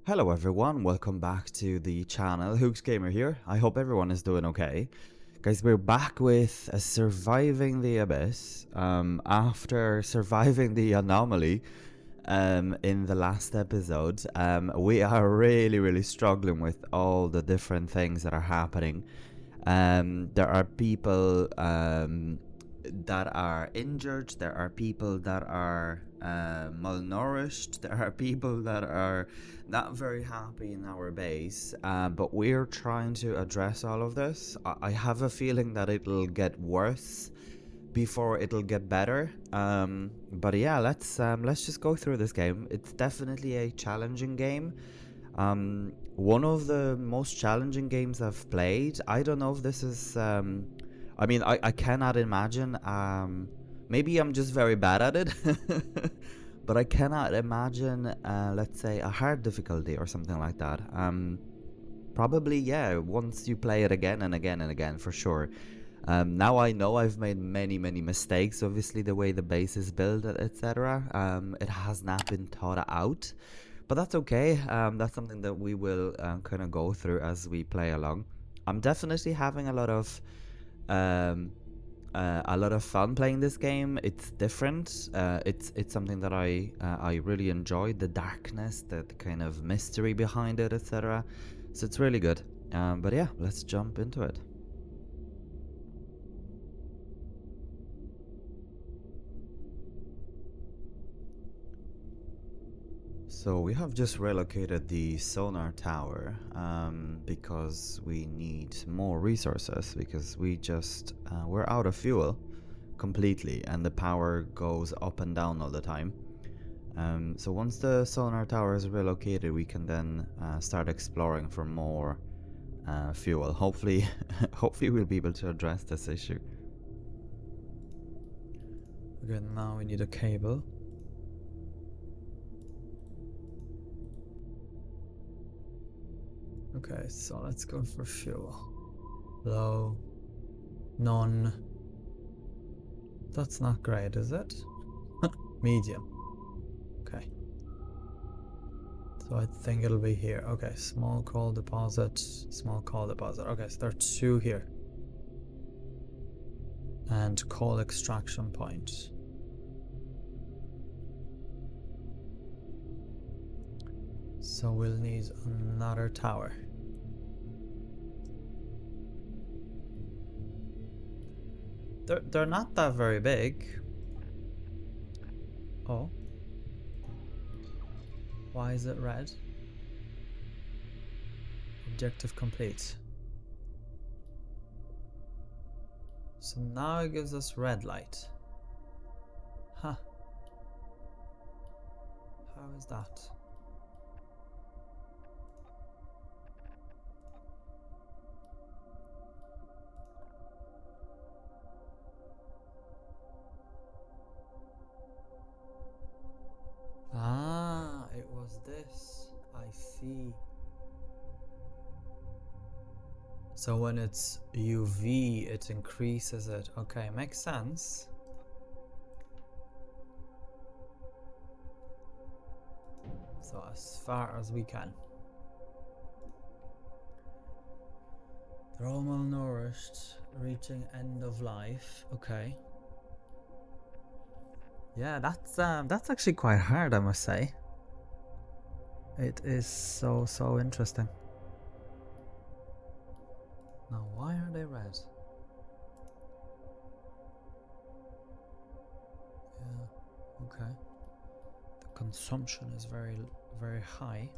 Hello everyone, welcome back to the channel. Hooks Gamer here. I hope everyone is doing okay. Guys, we're back with surviving the abyss. After surviving the anomaly in the last episode, we are really struggling with all the different things that are happening. There are people that are injured, there are people that are malnourished, there are people that are not very happy in our base, but we're trying to address all of this. I have a feeling that it'll get worse before it'll get better. But yeah, let's just go through this game. It's definitely a challenging game. One of the most challenging games I've played. I don't know if this is I mean, I cannot imagine. Maybe I'm just very bad at it. But I cannot imagine, let's say, a hard difficulty or something like that. Probably, yeah, once you play it again and again and again, for sure. Now I know I've made many mistakes, obviously, the way the base is built, etc. It has not been thought out. But that's okay. That's something that we will kind of go through as we play along. I'm definitely having um, a lot of fun playing this game. It's different. It's something that I really enjoy. The darkness, the kind of mystery behind it, etc. So it's really good. But yeah, let's jump into it. So we have just relocated the sonar tower because we need more resources, because we're out of fuel completely and the power goes up and down all the time. So once the sonar tower is relocated, we can then start exploring for more fuel. Hopefully, hopefully we'll be able to address this issue. Okay, now we need a cable. Okay, so let's go for fuel. Low. None. That's not great, is it? Medium. Okay. So I think it'll be here. Okay, small coal deposit, small coal deposit. Okay, so there are two here. And coal extraction point. So we'll need another tower. They're not that very big. Oh. Why is it red? Objective complete. So now it gives us red light. Huh. How is that? Ah, it was this. I see. So when it's UV, it increases it. Okay, makes sense. So as far as we can. They're all malnourished, reaching end of life. Okay. Yeah, that's actually quite hard, I must say. It is so interesting. Now, why are they red? Yeah, okay. The consumption is very high.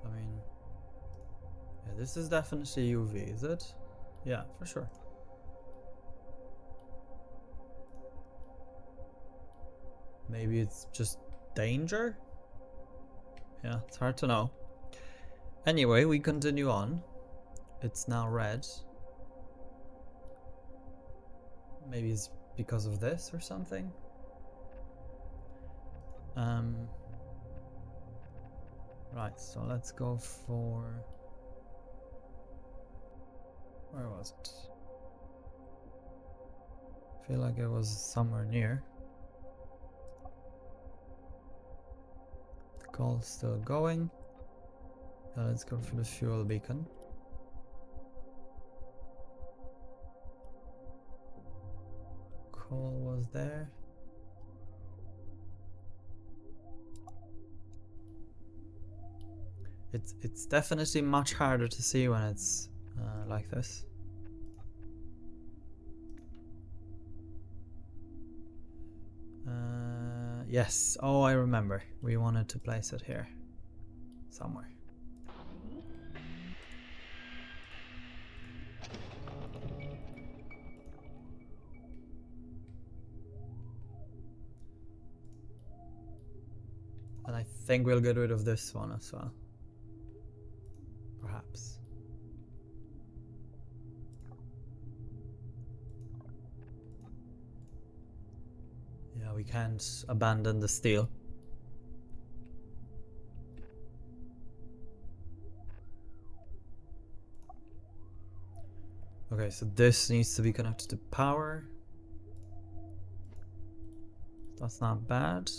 I mean, yeah, this is definitely UV, is it? Yeah, for sure. Maybe it's just danger? Yeah, it's hard to know. Anyway, we continue on. It's now red. Maybe it's because of this or something. Right, so let's go for... Where was it? I feel like it was somewhere near. The call's still going. Let's go for the fuel beacon. Call was there. It's definitely much harder to see when it's like this. Yes. Oh, I remember. We wanted to place it here. Somewhere. And I think we'll get rid of this one as well. Perhaps. Yeah, we can't abandon the steel. Okay, so this needs to be connected to power. That's not bad.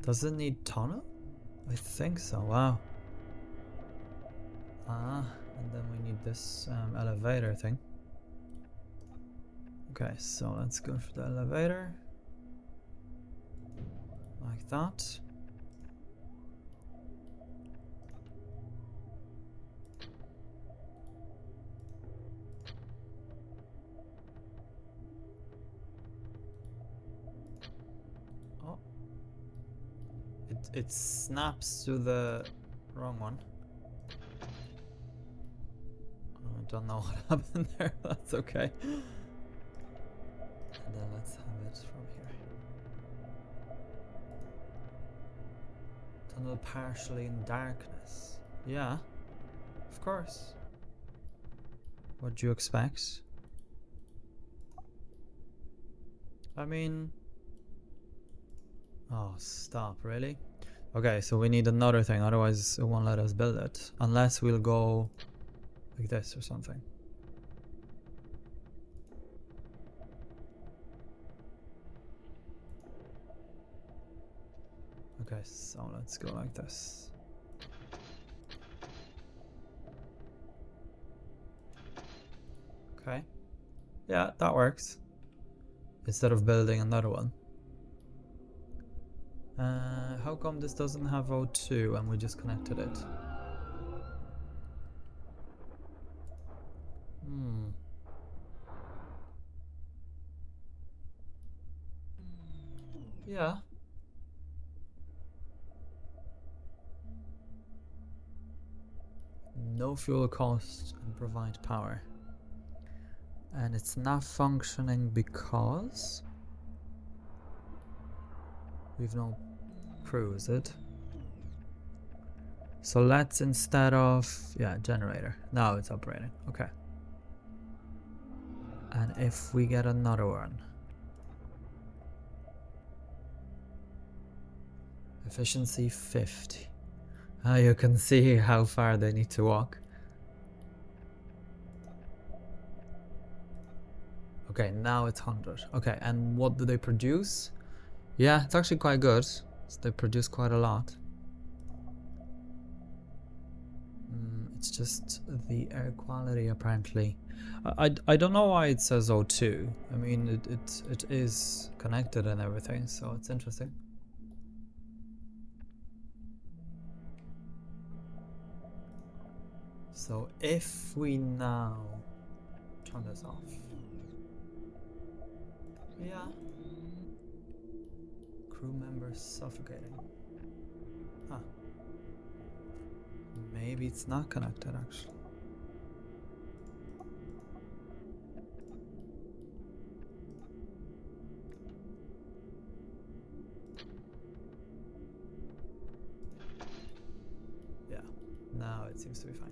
Does it need tunnel? I think so. Wow. And then we need this elevator thing. Okay, so let's go for the elevator. Like that. Oh. It snaps to the wrong one. I don't know what happened there. That's okay. And then let's have it from here. Tunnel partially in darkness. Yeah, of course. What do you expect? I mean... Oh, stop, really? Okay, so we need another thing, otherwise it won't let us build it. Unless we'll go like this or something. Okay, so let's go like this. Okay. Yeah, that works. Instead of building another one. How come this doesn't have O2 and we just connected it? Yeah. No fuel cost and provide power. And it's not functioning because we've no crew, is it? So let's instead of, yeah, generator. Now it's operating. Okay. And if we get another one. Efficiency 50. You can see how far they need to walk. Okay, now it's 100. Okay, and what do they produce? Yeah, it's actually quite good. So they produce quite a lot. It's just the air quality apparently. I don't know why it says O2. I mean, it is connected and everything, so it's interesting. So if we now turn this off. Yeah. Crew members suffocating. Huh. Maybe it's not connected actually. Yeah. Now it seems to be fine.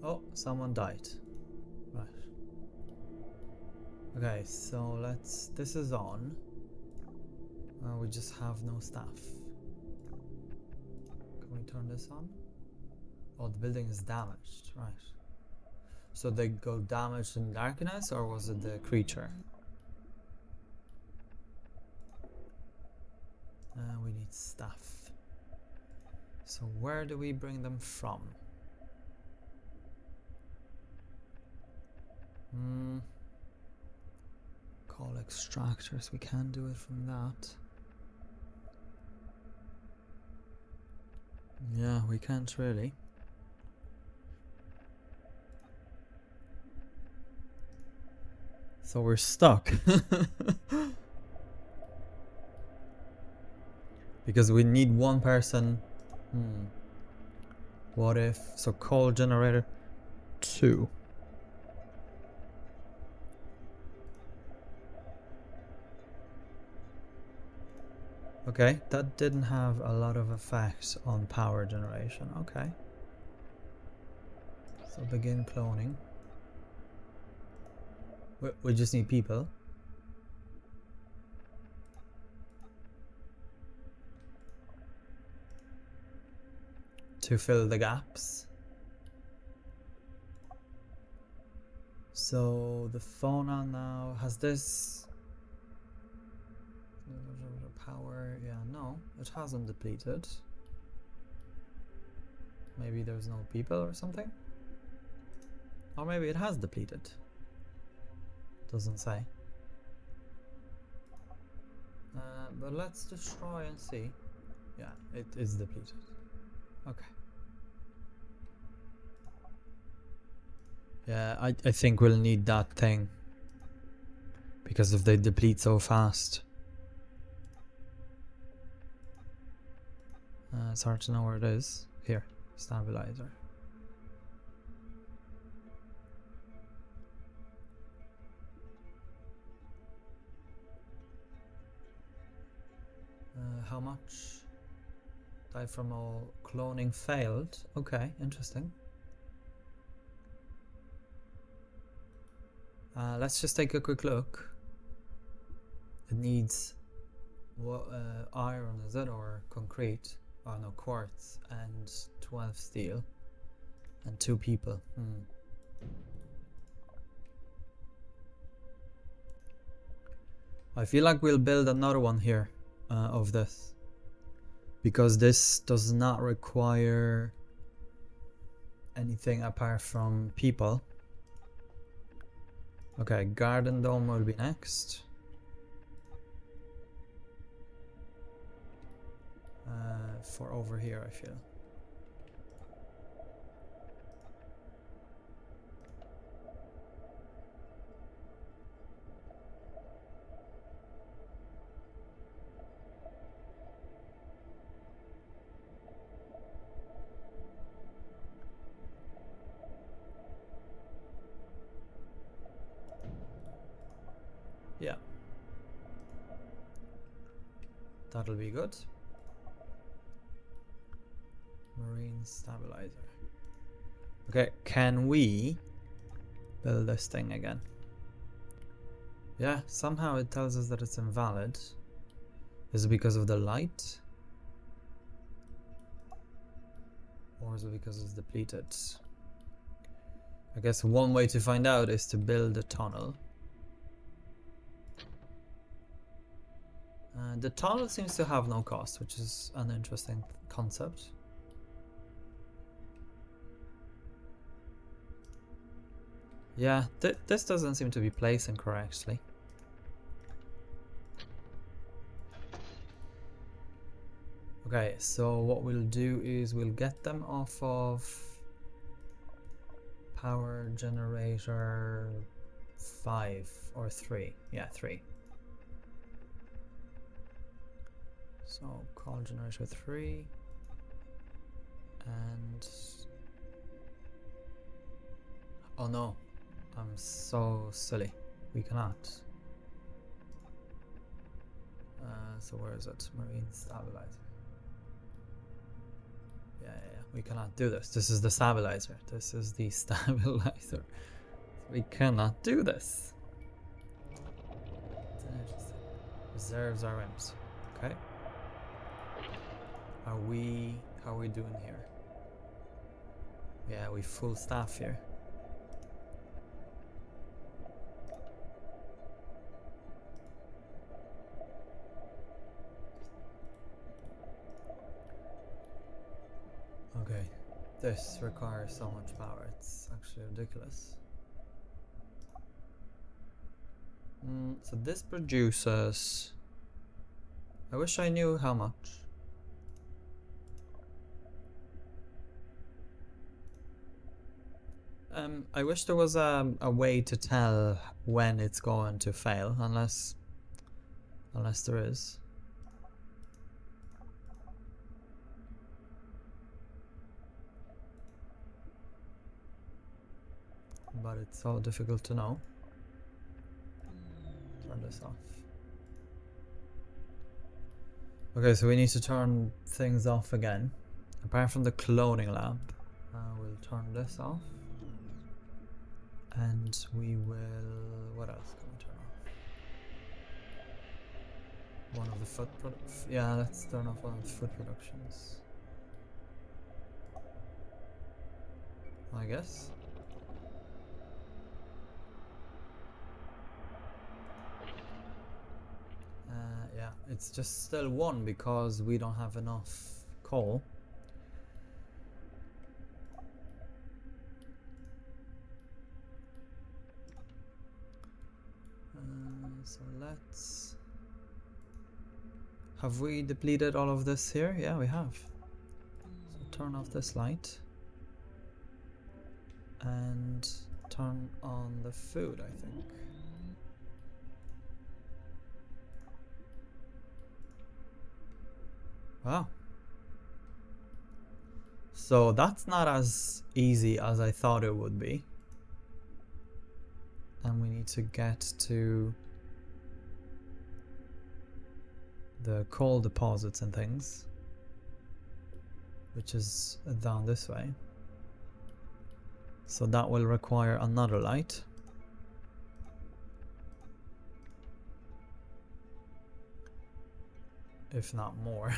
Oh, someone died. Right. Okay, so let's... This is on. We just have no staff. Can we turn this on? Oh, the building is damaged, right. So they go damaged in darkness, or was it the creature? We need stuff. So where do we bring them from? Call extractors, we can't do it from that. Yeah, we can't really. So we're stuck. Because we need one person. What if, so coal generator 2. Okay, that didn't have a lot of effects on power generation. Okay. So begin cloning. We just need people. To fill the gaps. So the fauna now has this power. Yeah, no, it hasn't depleted. Maybe there's no people or something, or maybe it has depleted. Doesn't say. But let's just try and see. Yeah, it is depleted. Okay. Yeah, I think we'll need that thing. Because if they deplete so fast. It's hard to know where it is. Here, stabilizer. How much? Die from all cloning failed. Okay, interesting. Let's just take a quick look. It needs what, iron, is it, or concrete? Oh no, quartz and 12 steel and 2 people. I feel like we'll build another one here of this, because this does not require anything apart from people. Okay, garden dome will be next. For over here, I feel. Yeah. That'll be good. Marine stabilizer. Okay, can we build this thing again? Yeah, somehow it tells us that it's invalid. Is it because of the light? Or is it because it's depleted? I guess one way to find out is to build a tunnel. The tunnel seems to have no cost, which is an interesting concept. Yeah, this doesn't seem to be placing correctly. Okay, so what we'll do is we'll get them off of power generator 5 or 3. Yeah, 3. So call generator 3 and oh no, I'm so silly. We cannot. So where is it? Marine stabilizer. Yeah, we cannot do this. This is the stabilizer. This is the stabilizer. We cannot do this. It's interesting. Reserves are empty. Okay. How are we doing here? Yeah, we full staff here. Okay, this requires so much power, it's actually ridiculous. So this produces... I wish I knew how much. I wish there was a way to tell when it's going to fail, unless there is. But it's so difficult to know. Turn this off. Okay, so we need to turn things off again. Apart from the cloning lamp, we'll turn this off. And we will... what else can we turn off? One of the foot yeah, let's turn off one of the food productions. I guess. Yeah, it's just still one because we don't have enough coal. So let's... have we depleted all of this here? Yeah, we have. So turn off this light. And turn on the food, I think. Wow. So that's not as easy as I thought it would be. And we need to get to the coal deposits and things, which is down this way. So that will require another light. If not more.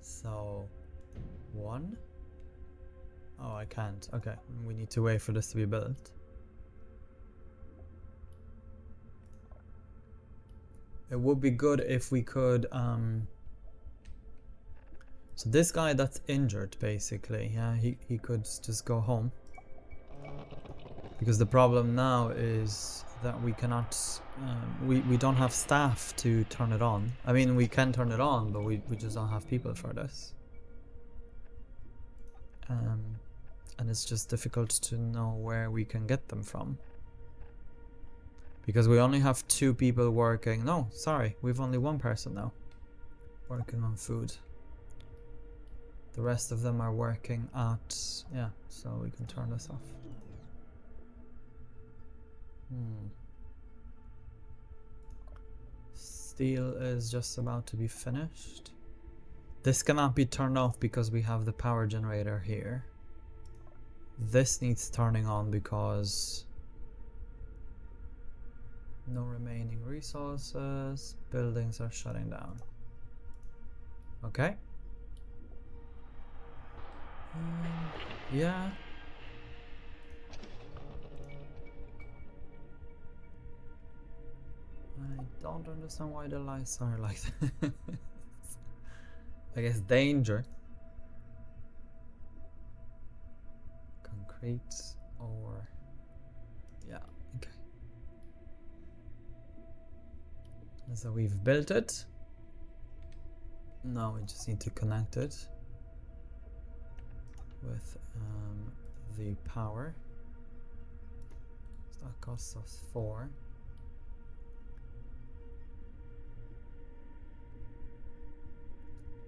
So, one. Oh, I can't. Okay, we need to wait for this to be built. It would be good if we could, so this guy that's injured, basically, yeah, he could just go home. Because the problem now is that we cannot, we don't have staff to turn it on. I mean, we can turn it on, but we just don't have people for this. And it's just difficult to know where we can get them from. Because we only have 2 people working. No, sorry, we've only 1 person now working on food. The rest of them are working at... yeah, so we can turn this off. Steel is just about to be finished. This cannot be turned off because we have the power generator here. This needs turning on because no remaining resources. Buildings are shutting down. Okay. Yeah. I don't understand why the lights are like that. I guess danger. Concrete or... yeah, okay. So we've built it. Now we just need to connect it with the power. So that costs us 4.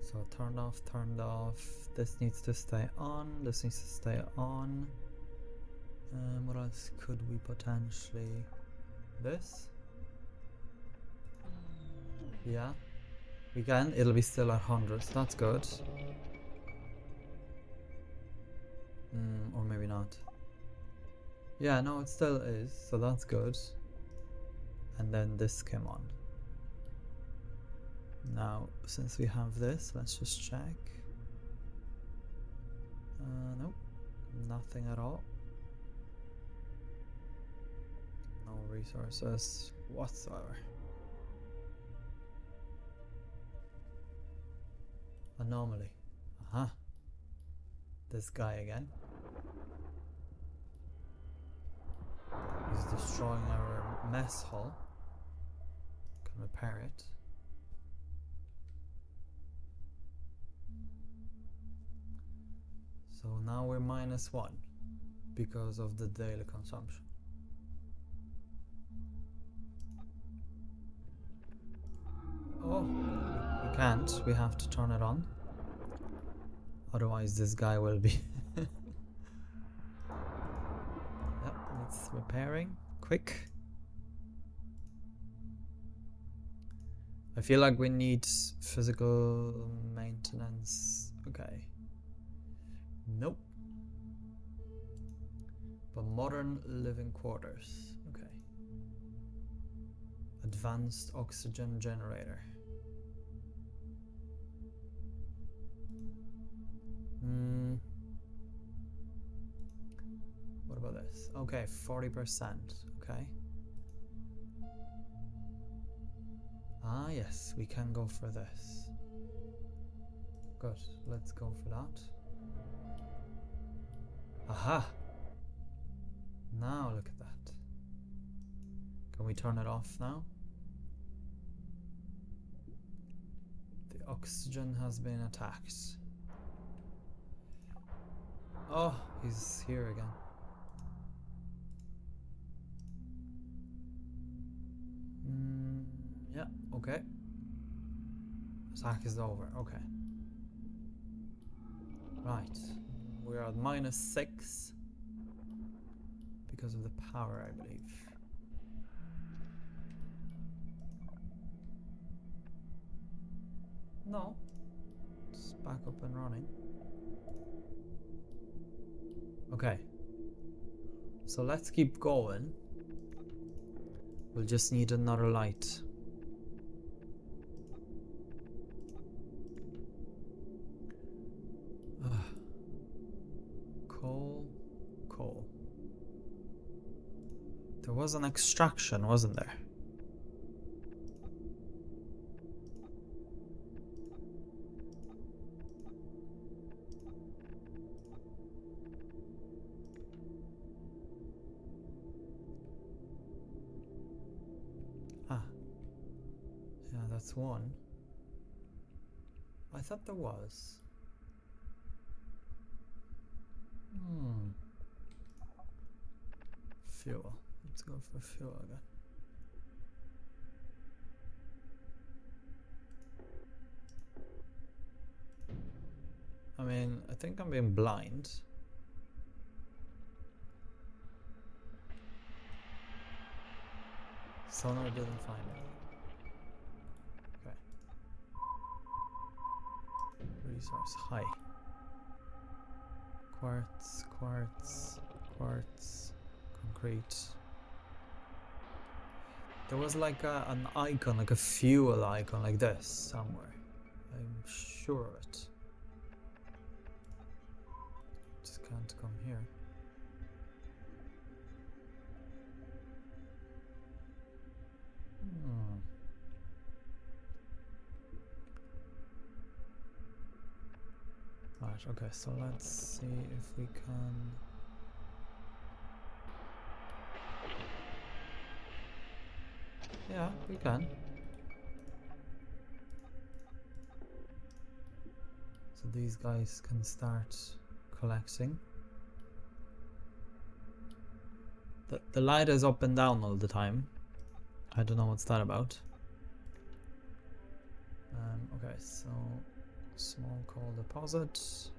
So turned off, turned off. This needs to stay on. This needs to stay on. What else could we potentially... this? Yeah, we can. It'll be still at 100, so that's good. Or maybe not. Yeah, no, it still is, so that's good. And then this came on. Now, since we have this, let's just check. Nope, nothing at all. No resources whatsoever. Anomaly. Aha. This guy again. He's destroying our mess hall. Can repair it. So now we're -1 because of the daily consumption. Oh, we can't. We have to turn it on. Otherwise this guy will be... Yep, it's repairing. Quick. I feel like we need physical maintenance. Okay. Nope. But modern living quarters. Okay. Advanced oxygen generator. What about this? Okay, 40%. Okay. Ah, yes, we can go for this. Good, let's go for that. Aha! Now look at that. Can we turn it off now? The oxygen has been attacked. Oh, he's here again. Yeah, okay. Attack is over, okay. Right, we're at -6 because of the power, I believe. No, it's back up and running. Okay, so let's keep going. We'll just need another light. Coal. There was an extraction, wasn't there? Ah. Yeah, that's one. I thought there was. Fuel. Let's go for fuel again. I mean, I think I'm being blind. Sonar didn't find it. Okay. Resource high. Quartz, concrete. There was like an icon, like a fuel icon like this somewhere. I'm sure of it. Just can't come here. Right, okay, so let's see if we can... Yeah, we can. So these guys can start collecting. The light is up and down all the time. I don't know what's that about. Okay, so small coal deposit.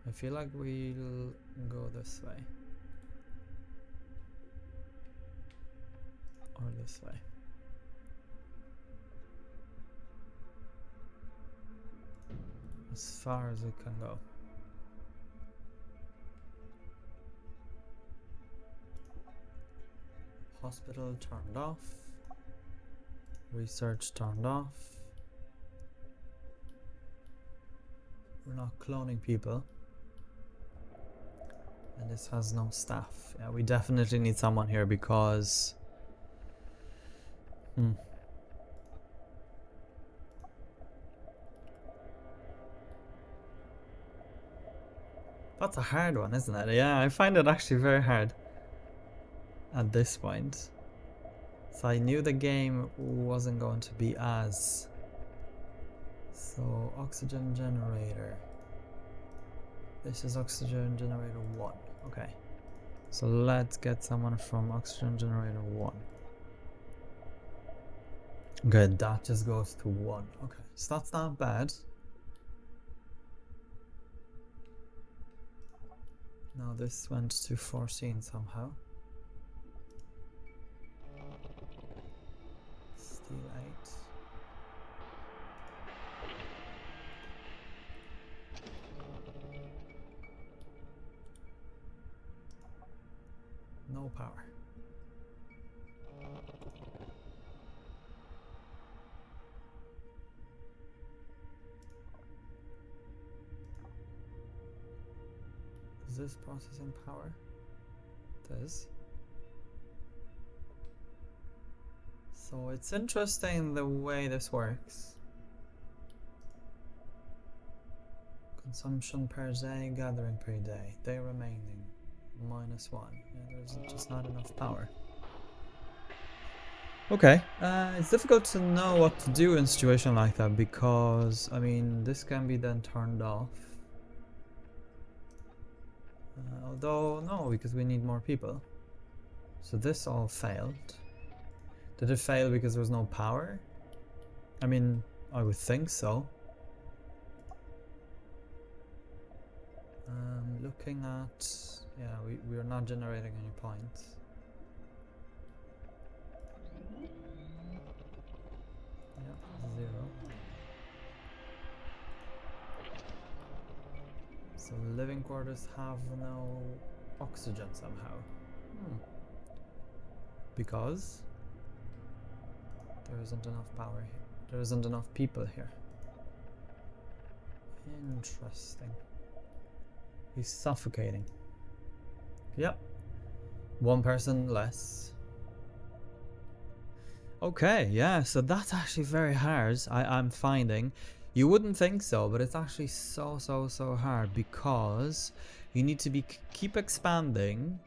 I feel like we'll go this way. Or this way. As far as it can go. Hospital turned off. Research turned off. We're not cloning people. And this has no staff. Yeah, we definitely need someone here because... That's a hard one, isn't it? Yeah, I find it actually very hard at this point. So I knew the game wasn't going to be as... So, oxygen generator. This is oxygen generator 1. Okay. So let's get someone from oxygen generator 1. Okay, that just goes to 1. Okay, so that's not bad. Now this went to 14 somehow. Steel 8. No power. Is this processing power? It is. So it's interesting the way this works. Consumption per day, gathering per day. Day remaining, -1. Yeah, there's just not enough power. Okay, it's difficult to know what to do in a situation like that because, I mean, this can be then turned off. Although, no, because we need more people. So this all failed. Did it fail because there was no power? I mean, I would think so. Looking at... Yeah, we are not generating any points. Yeah, 0. So living quarters have no oxygen somehow. Because there isn't enough power here. There isn't enough people here. Interesting. He's suffocating. Yep. One person less. Okay, yeah, so that's actually very hard, I'm finding. You wouldn't think so, but it's actually so hard because you need to keep expanding,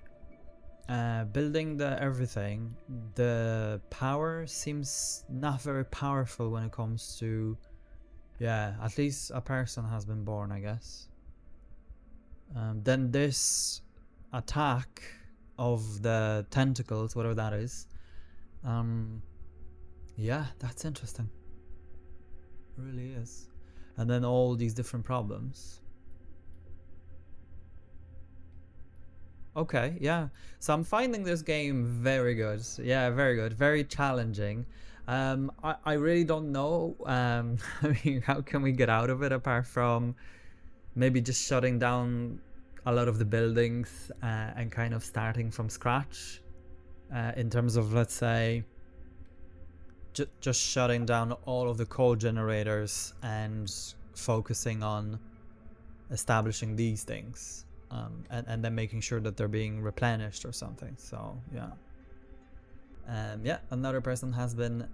building the everything. The power seems not very powerful when it comes to, yeah, at least a person has been born, I guess. Then this attack of the tentacles, whatever that is, yeah, that's interesting. It really is. And then all these different problems. Okay, yeah. So I'm finding this game very good. Yeah, very good. Very challenging. I really don't know. I mean, how can we get out of it apart from maybe just shutting down a lot of the buildings and kind of starting from scratch in terms of, let's say, just shutting down all of the coal generators and focusing on establishing these things, and then making sure that they're being replenished or something. So yeah, yeah, another person has been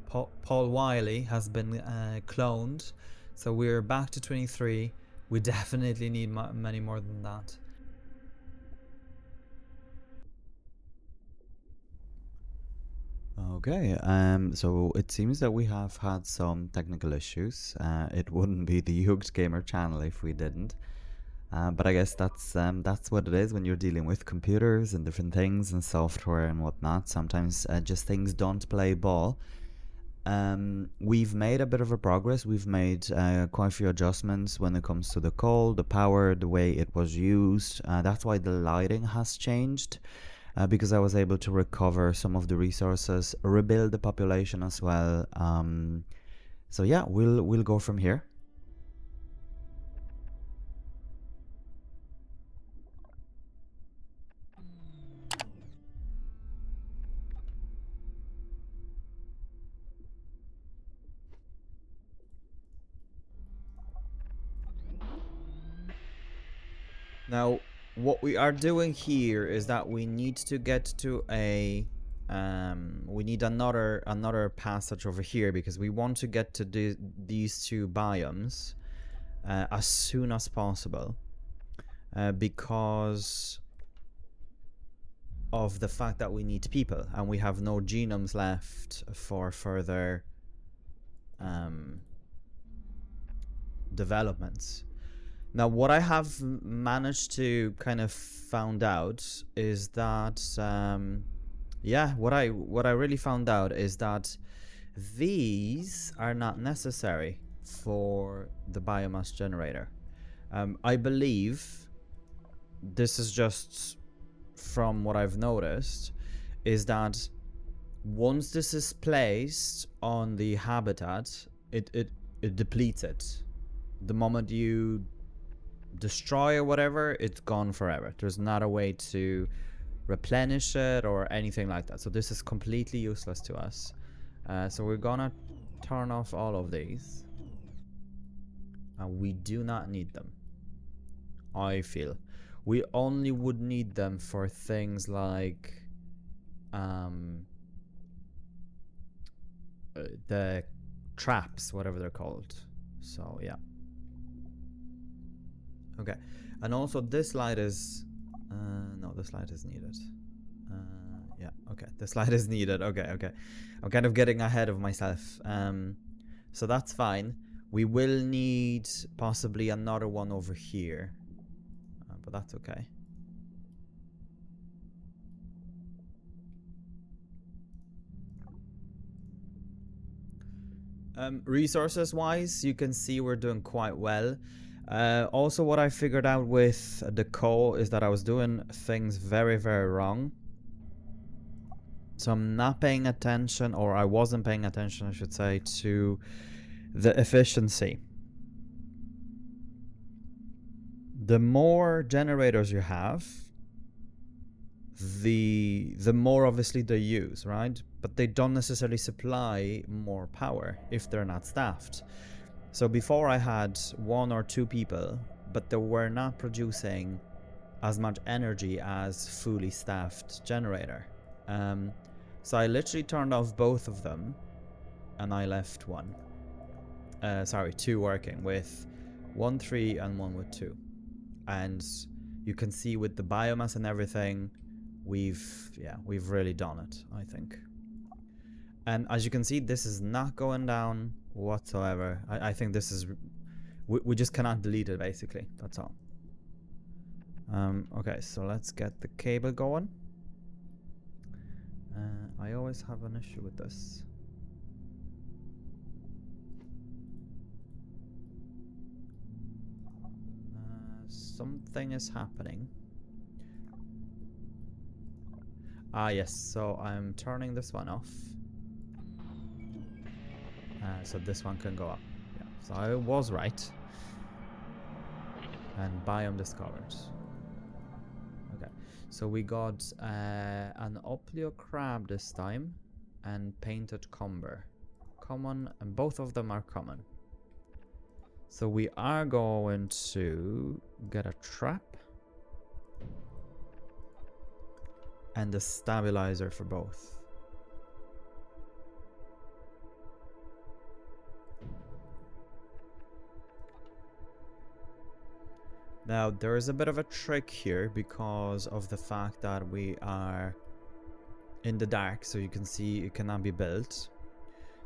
Paul Wiley has been cloned, so we're back to 23. We definitely need many more than that. Okay, so it seems that we have had some technical issues. It wouldn't be the Hooked Gamer channel if we didn't. But I guess that's what it is when you're dealing with computers and different things and software and whatnot. Sometimes just things don't play ball. We've made a bit of a progress. We've made quite a few adjustments when it comes to the coal, the power, the way it was used. That's why the lighting has changed. Because I was able to recover some of the resources, rebuild the population as well. So yeah, we'll go from here. Now, what we are doing here is that we need to get to a we need another passage over here because we want to get to these two biomes as soon as possible because of the fact that we need people and we have no genomes left for further developments. Now, what I have managed to kind of found out is that, yeah, what I really found out is that these are not necessary for the biomass generator. I believe this is just from what I've noticed is that once this is placed on the habitat, it depletes it. The moment you destroy or whatever, it's gone forever. There's not a way to replenish it or anything like that. So this is completely useless to us. So we're gonna turn off all of these. And we do not need them, I feel. We only would need them for things like the traps, whatever they're called. So yeah. Okay, and also this light is no, this light is needed. Yeah, okay, this light is needed. Okay, I'm kind of getting ahead of myself. So that's fine. We will need possibly another one over here, but that's okay. Resources wise, you can see we're doing quite well. Also, what I figured out with the coal is that I was doing things very, very wrong. So I'm not paying attention, or I wasn't paying attention, I should say, to the efficiency. The more generators you have, the more obviously they use, right? But they don't necessarily supply more power if they're not staffed. So before I had 1 or 2 people, but they were not producing as much energy as fully staffed generator. So I literally turned off both of them and I left one. Sorry, 2 working with 1 3 and 1 with 2. And you can see with the biomass and everything, we've really done it, I think. And as you can see, this is not going down whatsoever. I think this is... We just cannot delete it, basically. That's all. Okay, so let's get the cable going. I always have an issue with this. Something is happening. Ah, yes, so I'm turning this one off. So this one can go up. Yeah, so I was right. And biome discovered. Okay, so we got an oplio crab this time and painted comber. Common, and both of them are common. So we are going to get a trap and a stabilizer for both. Now there is a bit of a trick here because of the fact that we are in the dark, so you can see it cannot be built.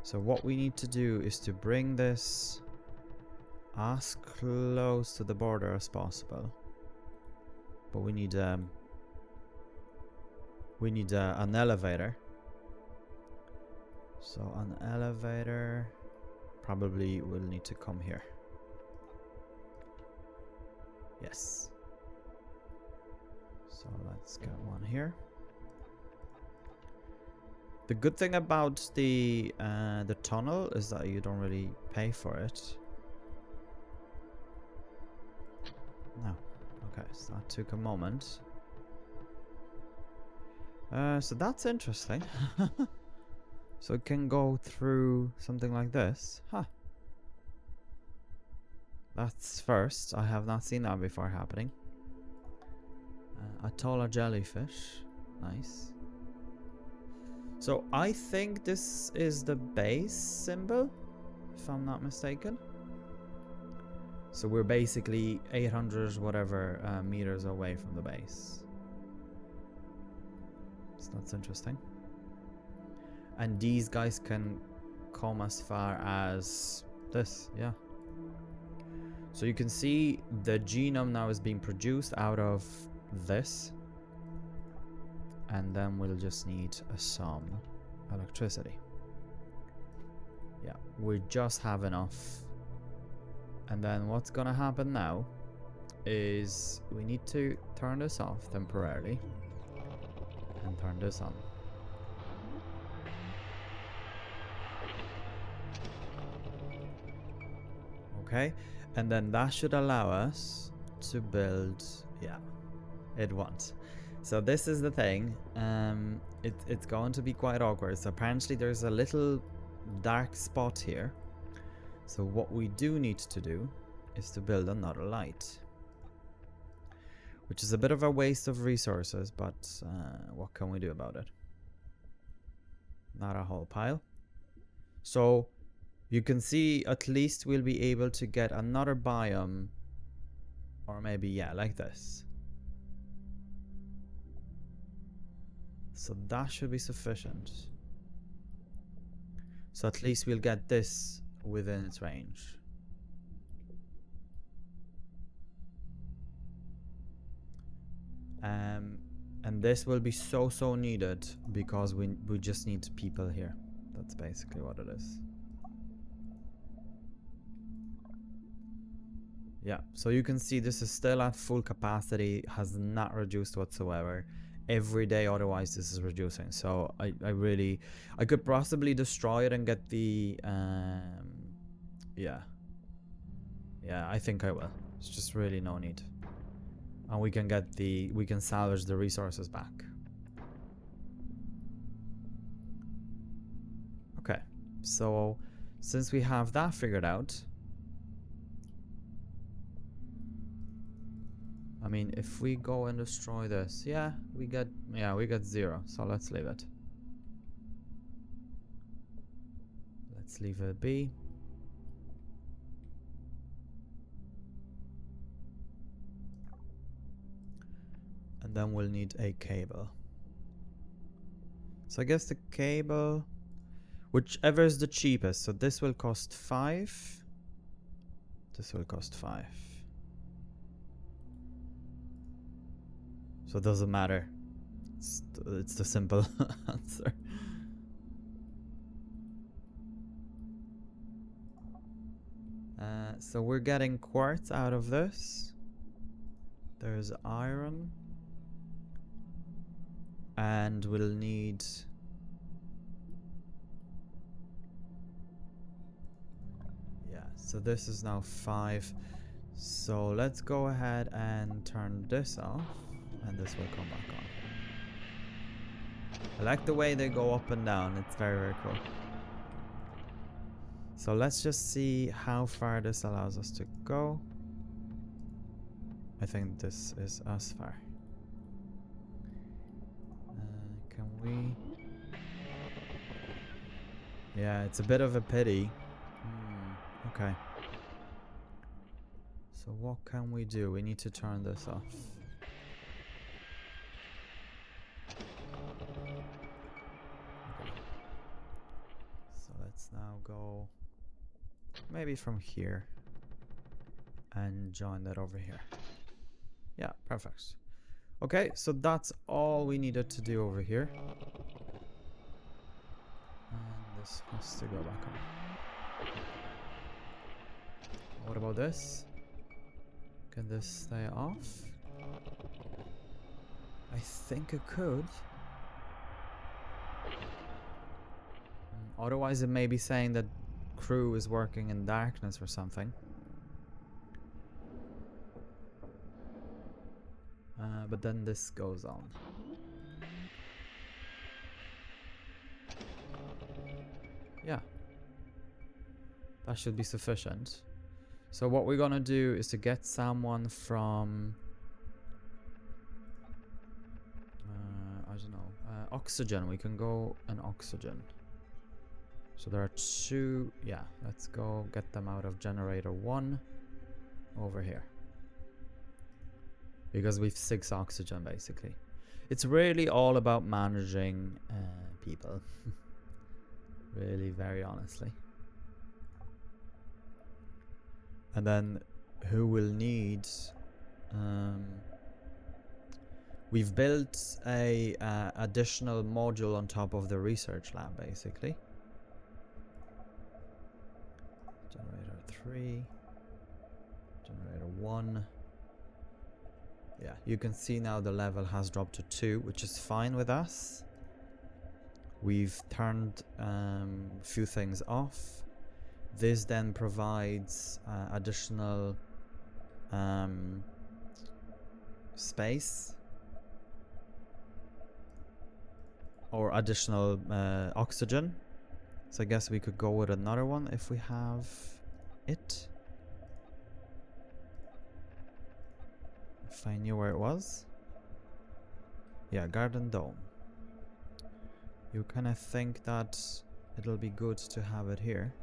So what we need to do is to bring this as close to the border as possible. But we need an elevator. So an elevator probably will need to come here. Yes. So let's get one here. The good thing about the tunnel is that you don't really pay for it. No. Okay, so that took a moment. So that's interesting. So it can go through something like this. Huh. That's first. I have not seen that before happening. A taller jellyfish. Nice. So I think this is the base symbol, if I'm not mistaken. So we're basically 800 whatever meters away from the base. So that's interesting. And these guys can come as far as this, yeah. So you can see the genome now is being produced out of this. And then we'll just need some electricity. Yeah, we just have enough. And then what's gonna happen now is we need to turn this off temporarily and turn this on. Okay, and then that should allow us to build, yeah, it won't. So this is the thing, it's going to be quite awkward. So apparently there's a little dark spot here. So what we do need to do is to build another light. Which is a bit of a waste of resources, but what can we do about it? Not a whole pile. So you can see at least we'll be able to get another biome. Or maybe, yeah, like this. So that should be sufficient. So at least we'll get this within its range. And this will be so needed because we just need people here. That's basically what it is. Yeah, so you can see this is still at full capacity, has not reduced whatsoever. Every day otherwise this is reducing. So I could possibly destroy it and get the yeah, I think I will. It's just really no need. And we can salvage the resources back. Okay, so since we have that figured out, I mean, if we go and destroy this, we get 0. So let's leave it. Let's leave it be. And then we'll need a cable. So I guess the cable, whichever is the cheapest. So this will cost 5. This will cost 5. So it doesn't matter. It's the simple answer. So we're getting quartz out of this. There's iron. And we'll need... yeah, so this is now 5. So let's go ahead and turn this off. And this will come back on. I like the way they go up and down. It's very cool. So let's just see how far this allows us to go. I think this is as far. Can we... yeah, it's a bit of a pity. Okay. So what can we do? We need to turn this off. So let's now go maybe from here and join that over here. Yeah, perfect. Okay, so that's all we needed to do over here. And this has to go back on. What about this? Can this stay off? I think it could. Otherwise it may be saying that crew is working in darkness or something. But then this goes on. Yeah. That should be sufficient. So what we're gonna do is to get someone from oxygen. We can go an oxygen. So there are 2. Yeah, let's go get them out of generator 1 over here. Because we've 6 oxygen basically. It's really all about managing people. Really, very honestly. And then who will need... we've built a additional module on top of the research lab basically. Generator 3. Generator 1. Yeah, you can see now the level has dropped to 2, which is fine with us. We've turned a few things off. This then provides additional space or additional oxygen. So I guess we could go with another one if we have it. If I knew where it was. Yeah, garden dome. You kind of think that it'll be good to have it here.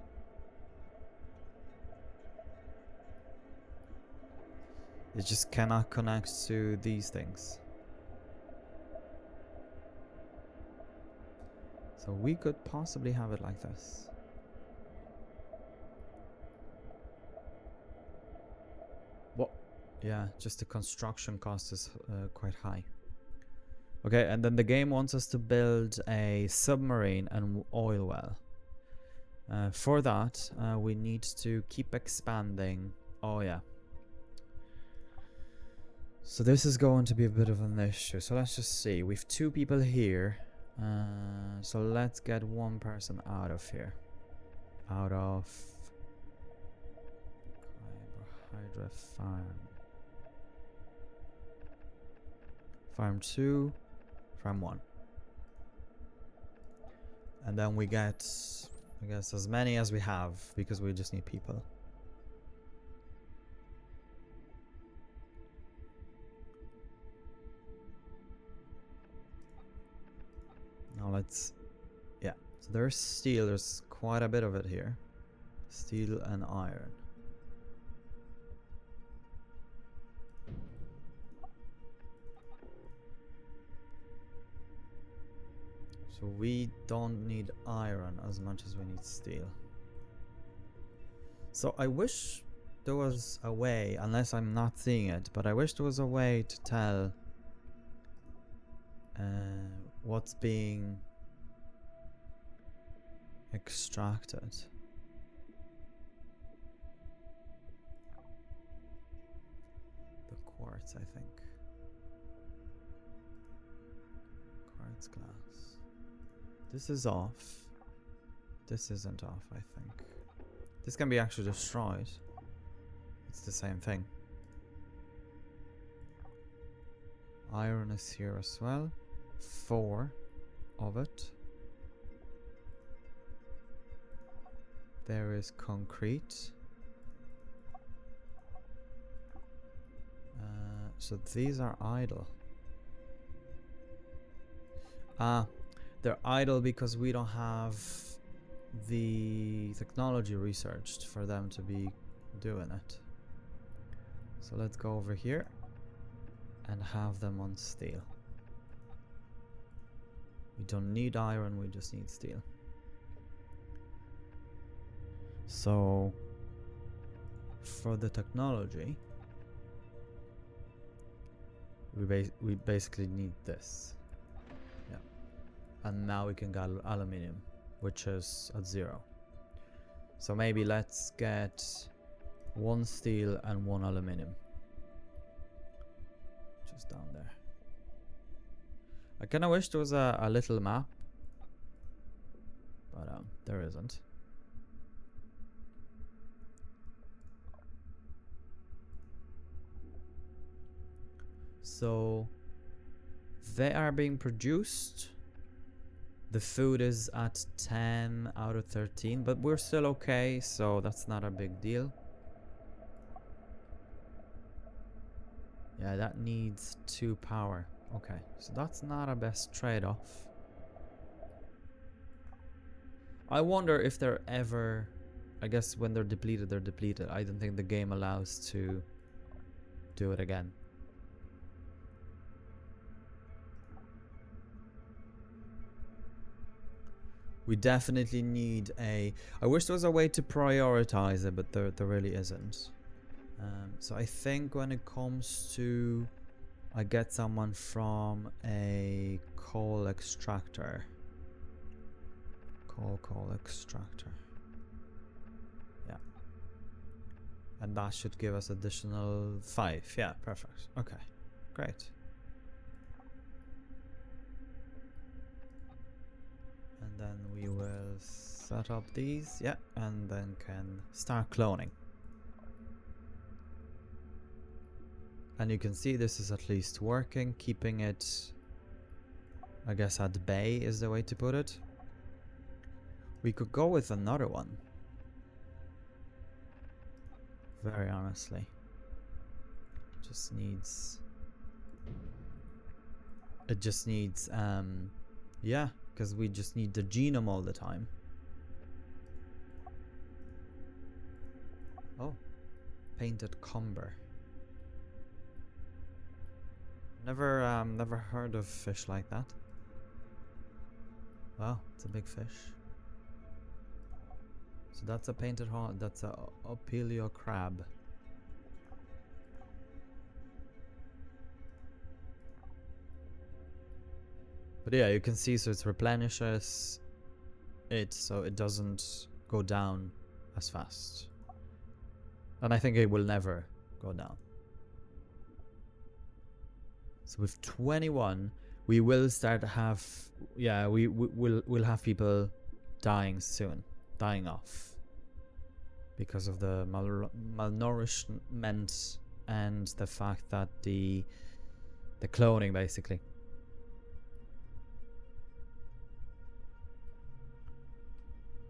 It just cannot connect to these things. So we could possibly have it like this. What? Yeah, just the construction cost is quite high. Okay, and then the game wants us to build a submarine and oil well. For that, we need to keep expanding. Oh yeah. So this is going to be a bit of an issue. So let's just see. We've 2 people here. So let's get 1 person out of here. Out of Hydra Farm. Farm 2. Farm 1. And then we get, I guess, as many as we have, because we just need people. Now let's, yeah. So there's steel, there's quite a bit of it here. Steel and iron. So we don't need iron as much as we need steel. So I wish there was a way, unless I'm not seeing it, but I wish there was a way to tell what's being extracted. The quartz, I think. Quartz glass. This is off. This isn't off, I think. This can be actually destroyed. It's the same thing. Iron is here as well. 4 of it. There is concrete. So these are idle. They're idle because we don't have the technology researched for them to be doing it. So let's go over here and have them on steel. We don't need iron, we just need steel. So for the technology, we basically need this. Yeah. And now we can get aluminium, which is at 0. So maybe let's get 1 steel and 1 aluminium. Just down there. I kinda wish there was a little map, but there isn't. So they are being produced. The food is at 10 out of 13, but we're still okay, so that's not a big deal. Yeah, that needs 2 power. Okay, so that's not our best trade-off. I wonder if they're ever... I guess when they're depleted, they're depleted. I don't think the game allows to do it again. We definitely need a... I wish there was a way to prioritize it, but there really isn't. So I think when it comes to... I get someone from a coal extractor. Coal extractor. Yeah. And that should give us additional 5. Yeah, perfect. Okay, great. And then we will set up these, yeah, and then can start cloning. And you can see this is at least working, keeping it, I guess, at bay is the way to put it. We could go with another one. Very honestly. Just needs... It just needs, yeah, because we just need the genome all the time. Oh, painted comber. Never heard of fish like that. Wow, it's a big fish. So that's a painted horn. That's a opilio crab. But yeah, you can see, so it replenishes it, so it doesn't go down as fast. And I think it will never go down. So with 21, we will start to have, yeah, we'll have people dying soon, dying off because of the malnourishment and the fact that the cloning basically.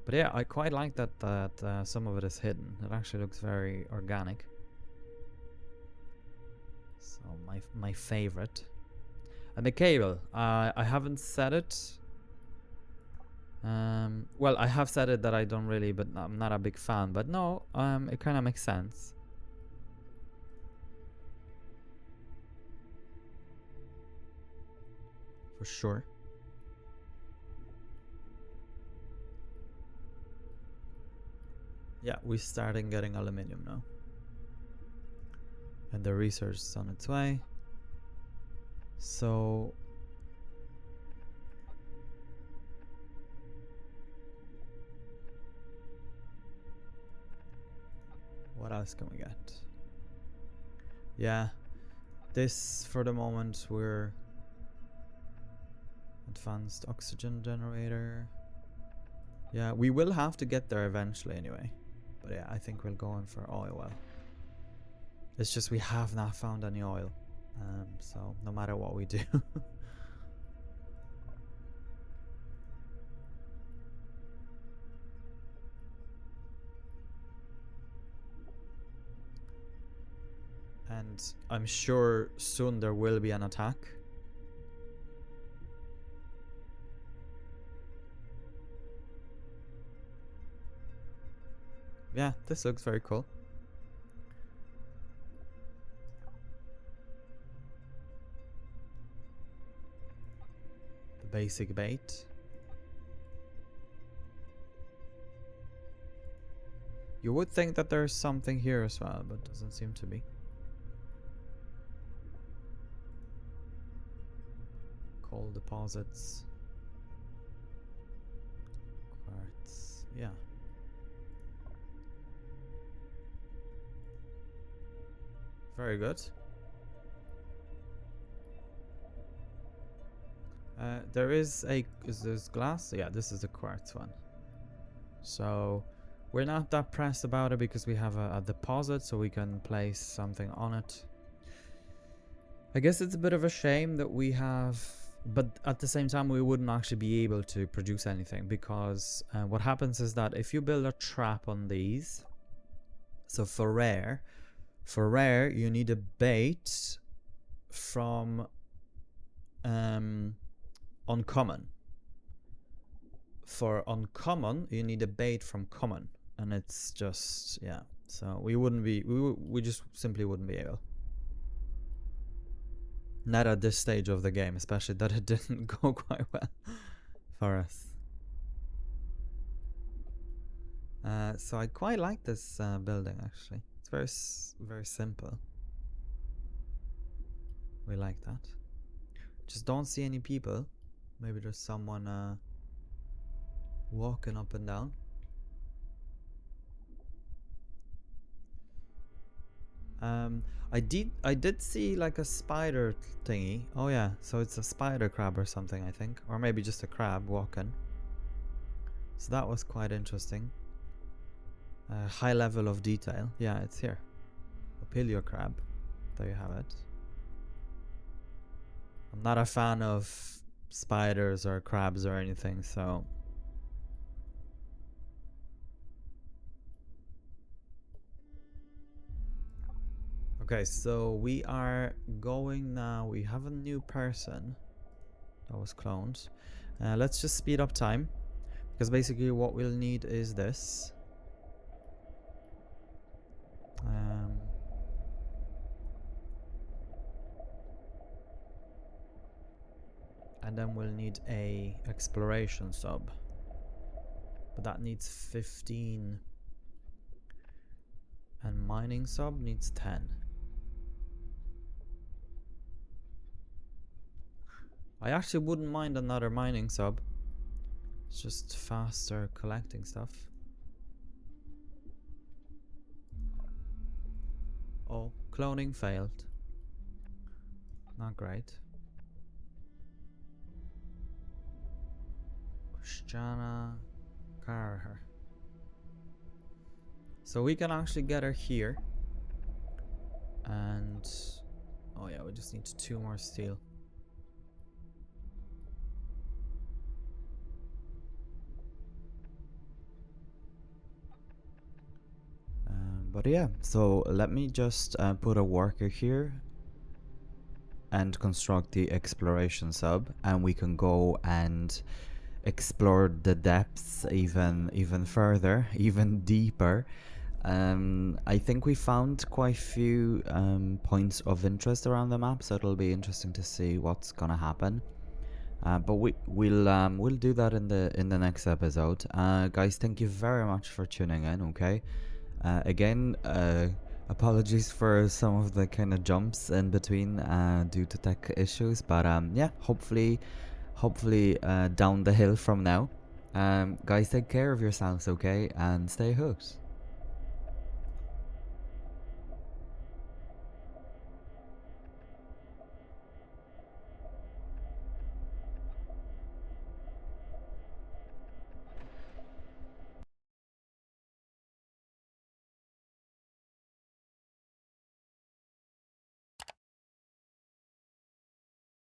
But yeah, I quite like that some of it is hidden. It actually looks very organic. So my favorite. And the cable, I haven't set it. Well, I have said it that I don't really, but I'm not a big fan. But no, it kind of makes sense. For sure. Yeah, we're starting getting aluminium now. And the research is on its way. So... what else can we get? Yeah, this for the moment we're advanced oxygen generator. Yeah, we will have to get there eventually anyway. But yeah, I think we'll go in for oil well. It's just we have not found any oil. So no matter what we do. And I'm sure soon there will be an attack. Yeah, this looks very cool. The basic bait. You would think that there's something here as well, but doesn't seem to be. Coal deposits. Quartz, yeah. Very good. There is this glass? Yeah, this is the quartz one. So we're not that pressed about it because we have a deposit, so we can place something on it. I guess it's a bit of a shame that we have, but at the same time we wouldn't actually be able to produce anything, because what happens is that if you build a trap on these, so for rare you need a bait from uncommon. for uncommon, you need a bait from common, and it's just, yeah. So we wouldn't be, we just simply wouldn't be able. Not at this stage of the game, especially that it didn't go quite well for us. So I quite like this building, actually. It's very simple. We like that. Just don't see any people. Maybe there's someone walking up and down. I did see like a spider thingy. Oh yeah, so it's a spider crab or something, I think, or maybe just a crab walking. So that was quite interesting. High level of detail. Yeah, it's here. A paleo crab. There you have it. I'm not a fan of spiders or crabs or anything, so okay, so we are going now. We have a new person that was cloned. Let's just speed up time, because basically what we'll need is this. And then we'll need a exploration sub, but that needs 15, and mining sub needs 10. I actually wouldn't mind another mining sub. It's just faster collecting stuff. Oh, cloning failed. Not great. Christiana Carher. So we can actually get her here. And oh yeah, we just need 2 more steel. But yeah, so let me just put a worker here and construct the exploration sub, and we can go and explore the depths even further, even deeper. I think we found quite a few points of interest around the map, so it'll be interesting to see what's gonna happen. But we'll do that in the next episode. Guys, thank you very much for tuning in. Okay. Again, apologies for some of the kind of jumps in between due to tech issues, but yeah, hopefully down the hill from now. Guys, take care of yourselves, okay, and stay hooked.